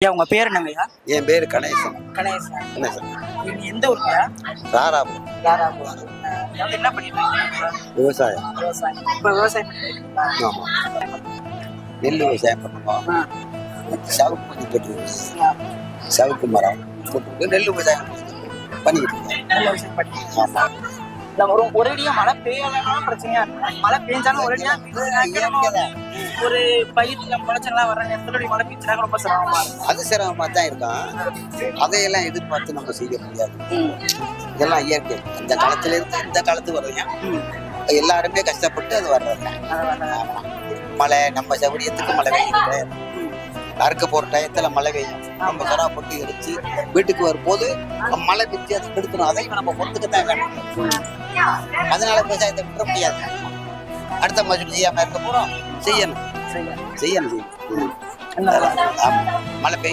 ஐயா உங்க பேர் என்னங்கய்யா? என் பேரு கணேசன். கணேசன். கணேசன். நீங்க எந்த ஊருங்கய்யா? ராராபுரம். தாராபுரம். என்ன பண்ணிட்டு இருக்கீங்க? விவசாயம். விவசாயம். இப்ப விவசாயம் பண்ணிட்டு இருக்கீங்களா? ஆமா. நெல் விவசாயம் பண்ணுவோம். சவுக்கு கொஞ்சம் போட்டுருக்கோம். சவுக்கு மரம் போட்டு நெல் விவசாயம் பண்ணிக்கிட்டு இருக்கோம். நல்ல விஷயம் பண்ணிட்டு ஆமா. நம்ம ஒரேடியா மழை பெய்யலனாலும் பிரச்சனையா இருக்கு. மழை பெஞ்சாலும் ஒரேடியா ஒரு பயிர்ல முளைச்செல்லாம் வர நேரத்துல மழை பெய்ச்சா ரொம்ப சிரமமா இருக்கும். அது சிரமமா தான் இருக்கும். அதையெல்லாம் எதிர்பார்த்து நம்ம செய்ய முடியாது. இதெல்லாம் இயற்கை. இந்த காலத்துல இருந்து இந்த காலத்துக்கு வரையும் எல்லாருமே கஷ்டப்பட்டு அது வர்றது. மழை நம்ம சௌகரியத்துக்கு மழை பெய்யுது. அறுக்க போற டயத்துல மழை பெய்யும். நம்ம கரா போட்டு எரிச்சு வீட்டுக்கு வரும்போது மழை பெய்ச்சு அதை கெடுக்கணும். அதையும் நம்ம பொறுத்துக்கத்தான் வேணும். அதனால விவசாயத்தை விட முடியாது. அடுத்த மசூல் செய்யாம இருக்க போறோம். செய்யணும். மழை பெய்யும்.